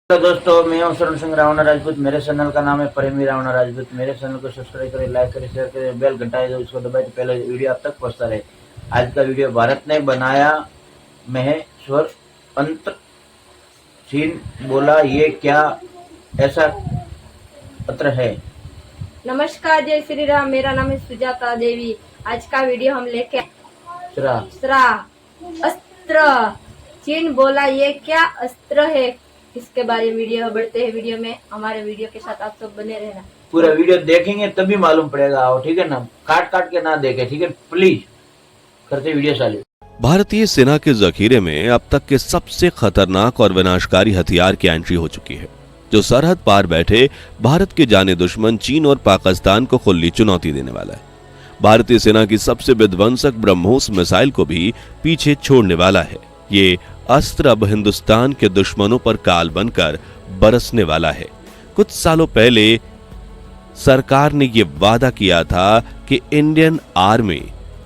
तो दोस्तों, मैं हूं शरण सिंह रावणा राजपूत। मेरे चैनल का नाम है प्रेमी रावणा राजपूत। मेरे चैनल को सब्सक्राइब करें, लाइक करें, शेयर करें, बेल घंटा है जो उसको दबाए तो पहले वीडियो आप तक पहुंचता रहे। आज का वीडियो भारत ने बनाया महेश्वर अंतर। चीन बोला ये क्या ऐसा पत्र है। नमस्कार, जय श्री राम। मेरा नाम है सुजाता देवी। आज का वीडियो हम लेके अस्त्र। चीन बोला ये क्या अस्त्र है, इसके बारे में वीडियो बढ़ते हैं। वीडियो में हमारे वीडियो के साथ आप सब बने रहना। पूरा वीडियो देखेंगे तभी मालूम पड़ेगा, ठीक है ना? काट काट के ना देखे, ठीक है? प्लीज करते वीडियो चालू। भारतीय सेना के जखीरे में अब तक के सबसे खतरनाक और विनाशकारी हथियार की एंट्री हो चुकी है, जो सरहद पार बैठे भारत के जाने दुश्मन चीन और पाकिस्तान को खुली चुनौती देने वाला है। भारतीय सेना की सबसे विध्वंसक ब्रह्मोस मिसाइल को भी पीछे छोड़ने वाला है। ये अस्त्र अब हिंदुस्तान के दुश्मनों पर काल बनकर बरसने वाला है। कुछ सालों पहले सरकार ने यह वादा किया था कि इंडियन आर्मी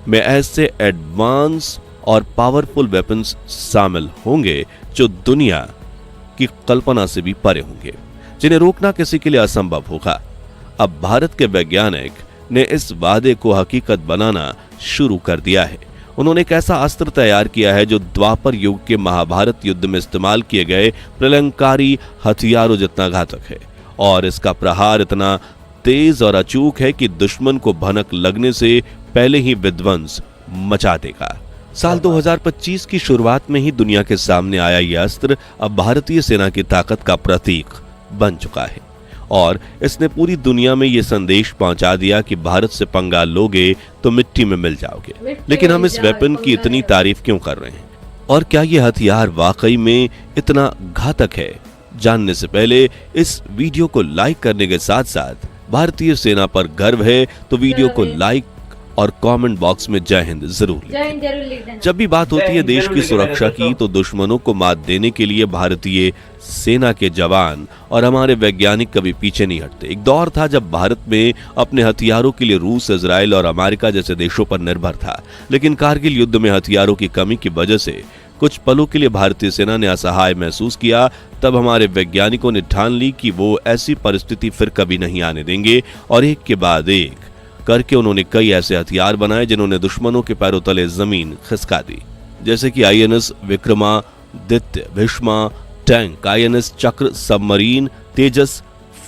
में ऐसे एडवांस और पावरफुल वेपन्स शामिल होंगे जो दुनिया की कल्पना से भी परे होंगे, जिन्हें रोकना किसी के लिए असंभव होगा। अब भारत के वैज्ञानिक ने इस वादे को हकीकत बनाना शुरू कर दिया है। उन्होंने एक ऐसा अस्त्र तैयार किया है जो द्वापर युग के महाभारत युद्ध में इस्तेमाल किए गए प्रलंकारी हथियारों जितना घातक है, और इसका प्रहार इतना तेज और अचूक है कि दुश्मन को भनक लगने से पहले ही विध्वंस मचा देगा। साल 2025 की शुरुआत में ही दुनिया के सामने आया यह अस्त्र अब भारतीय सेना की ताकत का प्रतीक बन चुका है, और इसने पूरी दुनिया में यह संदेश पहुंचा दिया कि भारत से पंगा लोगे तो मिट्टी में मिल जाओगे। लेकिन हम इस वेपन की इतनी तारीफ क्यों कर रहे हैं, और क्या यह हथियार वाकई में इतना घातक है? जानने से पहले इस वीडियो को लाइक करने के साथ साथ भारतीय सेना पर गर्व है तो वीडियो को लाइक और कमेंट बॉक्स में जय हिंद जरूर लिखें। जब भी बात होती है देश की सुरक्षा की, तो दुश्मनों को मात देने के लिए भारतीय सेना के जवान और हमारे वैज्ञानिक कभी पीछे नहीं हटते। एक दौर था जब भारत में अपने हथियारों के लिए रूस, इजराइल और अमेरिका जैसे देशों पर निर्भर था, लेकिन कारगिल युद्ध में हथियारों की कमी की वजह से कुछ पलों के लिए भारतीय सेना ने असहाय महसूस किया। तब हमारे वैज्ञानिकों ने ठान ली कि वो ऐसी परिस्थिति फिर कभी नहीं आने देंगे, और एक के बाद एक करके उन्होंने कई ऐसे हथियार बनाए जिन्होंने दुश्मनों के पैरों तले जमीन खिसका दी, जैसे कि INS Vikramaditya, Bheeshma tank, INS चक्र सबमरीन, तेजस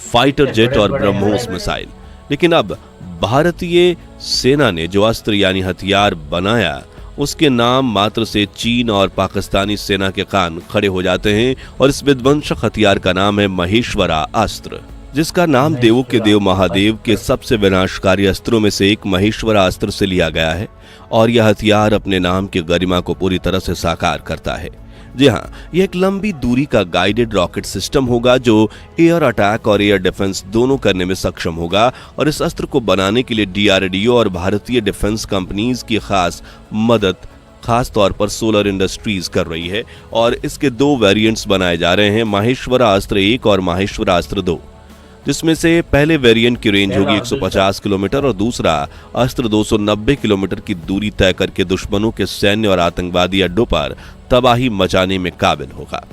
फाइटर जेट और ब्रह्मोस मिसाइल। लेकिन अब भारतीय सेना ने जो अस्त्र यानी हथियार बनाया, उसके नाम मात्र से चीन और पाकिस्तानी सेना के कान खड़े हो जाते हैं, और इस विध्वंसक हथियार का नाम है महेश्वरा अस्त्र, जिसका नाम देवों के देव महादेव के सबसे विनाशकारी अस्त्रों में से एक महेश्वरा अस्त्र से लिया गया है। और यह हथियार अपने नाम की गरिमा को पूरी तरह से साकार करता है। जी हाँ, यह एक लंबी दूरी का गाइडेड रॉकेट सिस्टम होगा जो एयर अटैक और एयर डिफेंस दोनों करने में सक्षम होगा, और इस अस्त्र को बनाने के लिए DRDO और भारतीय डिफेंस कंपनीज की खास तौर पर सोलर इंडस्ट्रीज कर रही है। और इसके 2 वेरिएंट्स बनाए जा रहे हैं, महेश्वरा अस्त्र 1 और महेश्वरा अस्त्र 2, जिसमें से पहले वेरिएंट की रेंज होगी 150 किलोमीटर और दूसरा अस्त्र 290 किलोमीटर की दूरी तय करके दुश्मनों के सैन्य और आतंकवादी अड्डों पर तबाही मचाने में काबिल होगा।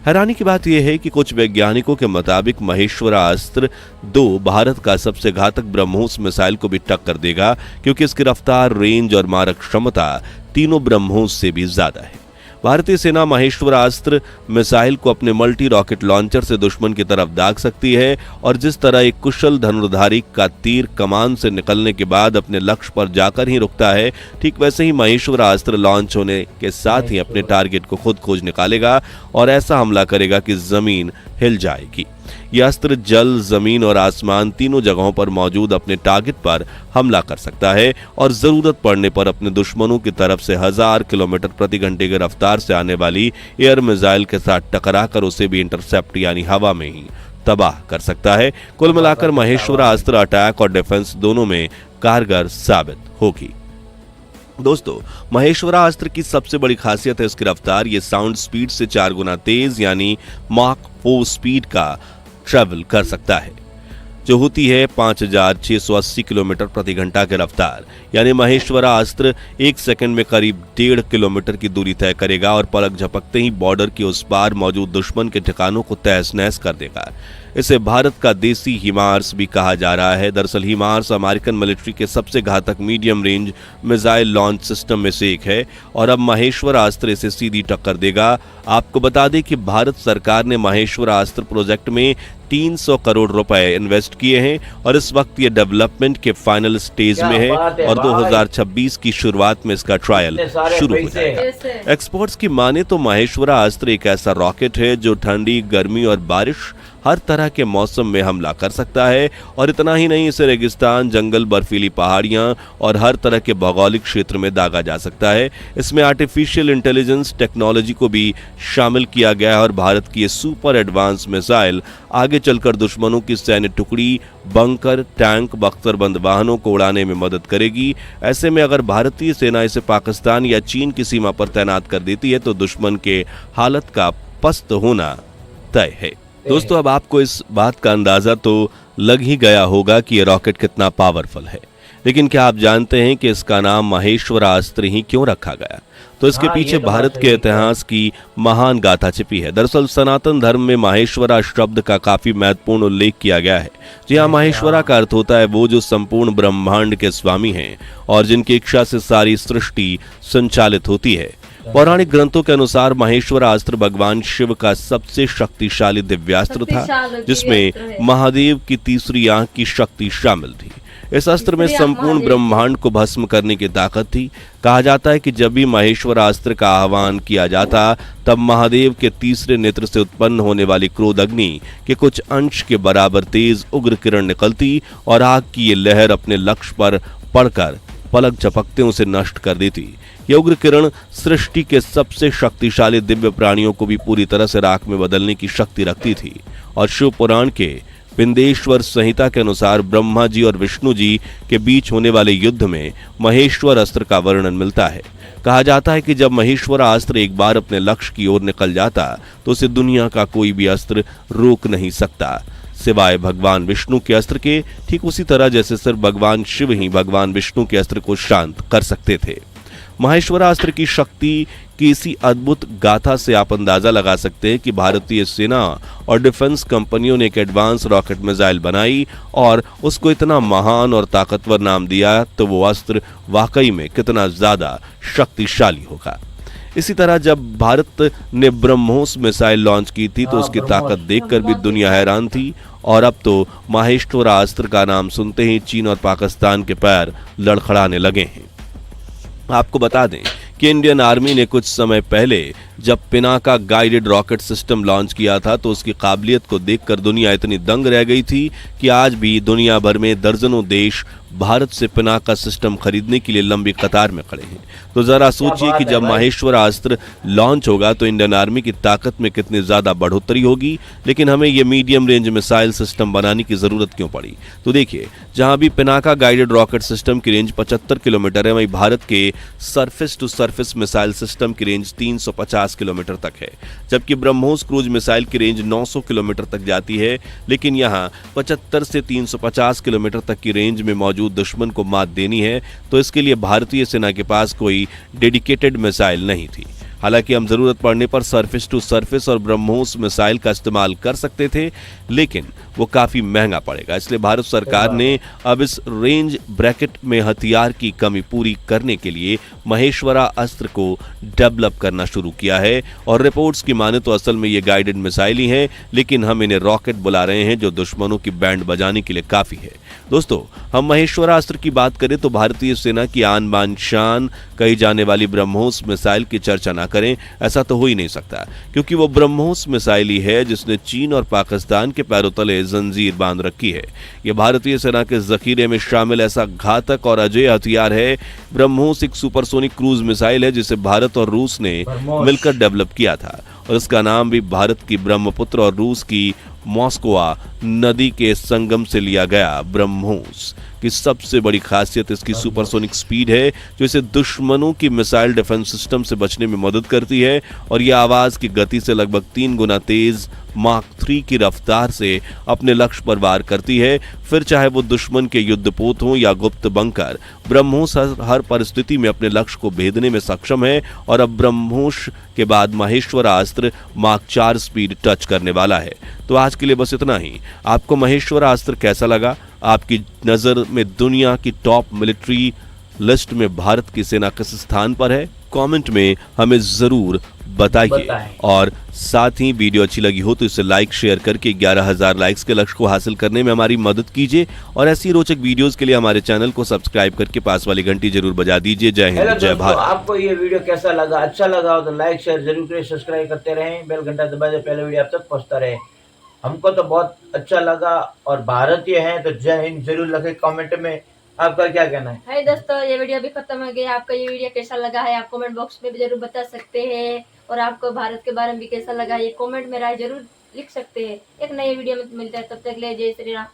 हैरानी की बात यह है कि कुछ वैज्ञानिकों के मुताबिक महेश्वरा अस्त्र 2 भारत का सबसे घातक ब्रह्मोस मिसाइल को भी टक्कर देगा, क्योंकि इसकी रफ्तार, रेंज और मारक क्षमता तीनों ब्रह्मोस से भी ज्यादा है। भारतीय सेना महेश्वरा अस्त्र मिसाइल को अपने मल्टी रॉकेट लॉन्चर से दुश्मन की तरफ दाग सकती है, और जिस तरह एक कुशल धनुर्धारी का तीर कमान से निकलने के बाद अपने लक्ष्य पर जाकर ही रुकता है, ठीक वैसे ही महेश्वरा अस्त्र लॉन्च होने के साथ ही अपने टारगेट को खुद खोज निकालेगा और ऐसा हमला करेगा कि जमीन हिल जाएगी। यह अस्त्र जल, जमीन और आसमान तीनों जगहों पर मौजूद अपने टारगेट पर हमला कर सकता है, और जरूरत पड़ने पर अपने दुश्मनों की तरफ से 1000 किलोमीटर प्रति घंटे की रफ्तार से आने वाली एयर मिसाइल के साथ टकराकर उसे भी इंटरसेप्ट यानी हवा में ही तबाह कर सकता है। कुल मिलाकर महेश्वरा अस्त्र अटैक और डिफेंस दोनों में कारगर साबित होगी। दोस्तों, महेश्वरा अस्त्र की सबसे बड़ी खासियत है इसकी रफ्तार। ये साउंड स्पीड से 4 गुना तेज यानी माक 4 स्पीड का ट्रैवल कर सकता है। जो होती है 5,680 किलोमीटर प्रति घंटा की रफ्तार। यानी महेश्वरा अस्त्र 1 सेकंड में करीब 1.5 किलोमीटर की दूरी तय करेगा और पलक झपकते ही बॉर्डर के उस पार मौजूद दुश्मन के ठिकानों को तहस नहस कर देगा। इसे भारत का देसी हिमार्स भी कहा जा रहा है। दरअसल हिमार्स अमेरिकन मिलिट्री के सबसे घातक medium range missile launch system में से एक है और अब महेश्वरा अस्त्र इसे सीधी टक्कर देगा। आपको बता दें कि भारत सरकार ने महेश्वरा अस्त्र प्रोजेक्ट में 300 करोड़ रुपए इन्वेस्ट किए हैं और इस वक्त ये डेवलपमेंट के फाइनल स्टेज में है और 2026 की शुरुआत में इसका ट्रायल शुरू हो जाएगा। एक्सपर्ट्स की माने तो महेश्वरा अस्त्र एक ऐसा रॉकेट है जो ठंडी, गर्मी और बारिश हर तरह के मौसम में हमला कर सकता है और इतना ही नहीं, इसे रेगिस्तान, जंगल, बर्फीली पहाड़ियां और हर तरह के भौगोलिक क्षेत्र में दागा जा सकता है। इसमें आर्टिफिशियल इंटेलिजेंस टेक्नोलॉजी को भी शामिल किया गया है और भारत की ये सुपर एडवांस मिसाइल आगे चलकर दुश्मनों की सैन्य टुकड़ी, बंकर, टैंक, बख्तरबंद वाहनों को उड़ाने में मदद करेगी। ऐसे में अगर भारतीय सेना इसे पाकिस्तान या चीन की सीमा पर तैनात कर देती है तो दुश्मन के हालत का पस्त होना तय है। दोस्तों, अब आपको इस बात का अंदाजा तो लग ही गया होगा कि ये रॉकेट कितना पावरफुल है, लेकिन क्या आप जानते हैं कि इसका नाम महेश्वरा अस्त्र ही क्यों रखा गया? तो इसके पीछे भारत के इतिहास की महान गाथा छिपी है। दरअसल सनातन धर्म में महेश्वरा शब्द का काफी महत्वपूर्ण उल्लेख किया गया है। जी हाँ, महेश्वरा का अर्थ होता है वो जो संपूर्ण ब्रह्मांड के स्वामी हैं और जिनकी इच्छा से सारी सृष्टि संचालित होती है। पौराणिक ग्रंथों के अनुसार महेश्वरा अस्त्र भगवान शिव का सबसे शक्तिशाली दिव्यास्त्र था, जिसमें महादेव की तीसरी आंख की शक्ति शामिल थी। इस अस्त्र में संपूर्ण ब्रह्मांड को भस्म करने की ताकत थी। कहा जाता है कि जब भी महेश्वरा अस्त्र का आह्वान किया जाता तब महादेव के तीसरे नेत्र से उत्पन्न होने वाली क्रोध अग्नि के कुछ अंश के बराबर तेज उग्र किरण निकलती और आग की ये लहर अपने लक्ष्य पर पड़कर पलक झपकते उसे नष्ट कर देती। यह उग्र किरण सृष्टि के सबसे शक्तिशाली दिव्य प्राणियों को भी पूरी तरह से राख में बदलने की शक्ति रखती थी और शिव पुराण के पिंडेश्वर संहिता के अनुसार ब्रह्मा जी और विष्णु जी के बीच होने वाले युद्ध में महेश्वर अस्त्र का वर्णन मिलता है। कहा जाता है कि जब महेश्वरा अस्त्र एक बार अपने लक्ष्य की ओर निकल जाता तो उसे दुनिया का कोई भी अस्त्र रोक नहीं सकता, सिवाय भगवान विष्णु के अस्त्र के। ठीक उसी तरह जैसे सिर्फ भगवान शिव ही भगवान विष्णु के अस्त्र को शांत कर सकते थे। महेश्वरा अस्त्र की शक्ति की इसी अद्भुत गाथा से आप अंदाजा लगा सकते हैं कि भारतीय सेना और डिफेंस कंपनियों ने एक एडवांस रॉकेट मिसाइल बनाई और उसको इतना महान और ताकतवर नाम दिया, तो वो अस्त्र वाकई में कितना ज्यादा शक्तिशाली होगा। इसी तरह जब भारत ने ब्रह्मोस मिसाइल लॉन्च की थी तो उसकी ताकत देखकर भी दुनिया हैरान थी और अब तो महेश्वरा अस्त्र का नाम सुनते ही चीन और पाकिस्तान के पैर लड़खड़ाने लगे हैं। आपको बता दें कि इंडियन आर्मी ने कुछ समय पहले जब Pinaka guided rocket system launch किया था तो उसकी काबिलियत को देखकर दुनिया इतनी दंग रह गई थी कि आज भी दुनिया भर में दर्जनों देश भारत से पिनाका सिस्टम खरीदने के लिए लंबी कतार में खड़े हैं। तो जरा सोचिए कि जब महेश्वरा अस्त्र लॉन्च होगा तो इंडियन आर्मी की ताकत में कितनी ज्यादा बढ़ोतरी होगी। लेकिन हमें यह मीडियम रेंज मिसाइल सिस्टम बनाने की जरूरत क्यों पड़ी? तो देखिए, जहां भी पिनाका गाइडेड रॉकेट सिस्टम की रेंज 75 किलोमीटर है, वहीं भारत के surface to surface missile system की रेंज 350 किलोमीटर तक है, जबकि ब्रह्मोस क्रूज मिसाइल की रेंज 900 किलोमीटर तक जाती है। लेकिन यहाँ 75 से 350 किलोमीटर तक की रेंज में मौजूद दुश्मन को मात देनी है, तो इसके लिए भारतीय सेना के पास कोई डेडिकेटेड मिसाइल नहीं थी। हालांकि हम जरूरत पड़ने पर सरफेस टू सरफेस और ब्रह्मोस मिसाइल का इस्तेमाल कर सकते थे, लेकिन वो काफी महंगा पड़ेगा। इसलिए भारत सरकार ने अब इस रेंज ब्रैकेट में हथियार की कमी पूरी करने के लिए महेश्वरा अस्त्र को डेवलप करना शुरू किया है और रिपोर्ट्स की माने तो असल में ये गाइडेड मिसाइल ही हैं, लेकिन हम इन्हें रॉकेट बुला रहे हैं जो दुश्मनों की बैंड बजाने के लिए काफी है। दोस्तों, हम महेश्वरा अस्त्र की बात करें तो भारतीय सेना की आन बान शान कही जाने वाली ब्रह्मोस मिसाइल की चर्चा ना करें, ऐसा तो हो ही नहीं सकता, क्योंकि वो ब्रह्मोस मिसाइल ही है जिसने चीन और पाकिस्तान के पैरों तले जंजीर बांध रखी है। यह भारतीय सेना के जखीरे में शामिल ऐसा घातक और अजेय हथियार है। ब्रह्मोस एक सुपरसोनिक क्रूज मिसाइल है जिसे भारत और रूस ने मिलकर डेवलप किया था और इसका नाम भी भारत की ब्रह्मपुत्र और रूस की मॉस्कोवा नदी के संगम से लिया गया ब्रह्मोस की सबसे बड़ी खासियत इसकी सुपरसोनिक स्पीड है, जो इसे दुश्मनों की मिसाइल डिफेंस सिस्टम से बचने में मदद करती है और यह आवाज की गति से लगभग 3 गुना तेज माक 3 की रफ्तार से अपने लक्ष्य पर वार करती है। फिर चाहे वो दुश्मन के युद्धपोत हों या गुप्त बंकर, ब्रह्मोस हर परिस्थिति में अपने लक्ष्य को भेदने में सक्षम है और अब ब्रह्मोस के बाद महेश्वरास्त्र माक 4 स्पीड टच करने वाला है। तो आज के लिए बस इतना ही। आपको महेश्वरास्त्र कैसा लगा? आपकी नजर में दुनिया की टॉप मिलिट्री लिस्ट में भारत की सेना किस स्थान पर है? कमेंट में हमें जरूर बताइए और साथ ही वीडियो अच्छी लगी हो तो इसे लाइक शेयर करके 11,000 लाइक्स के लक्ष्य को हासिल करने में हमारी मदद कीजिए और ऐसी रोचक वीडियोस के लिए हमारे चैनल को सब्सक्राइब करके पास वाली घंटी जरूर बजा दीजिए। जय हिंद, जय भारत। आपको ये वीडियो कैसा लगा? अच्छा लगा हो तो लाइक शेयर जरूर करें, सब्सक्राइब करते रहें, बेल घंटा दबा दे, पहले वीडियो आप तक पहुंचता रहे। हमको तो बहुत अच्छा लगा और भारतीय हैं तो जय हिंद जरूर लिखें कमेंट में। आपका क्या कहना है? हाय दोस्तों, ये वीडियो भी खत्म हो गया। आपका ये वीडियो कैसा लगा है आप कमेंट बॉक्स में भी जरूर बता सकते हैं और आपको भारत के बारे में भी कैसा लगा ये कमेंट में राय जरूर लिख सकते हैं। एक नई वीडियो में मिलता है, तब तक ले जय श्री राम।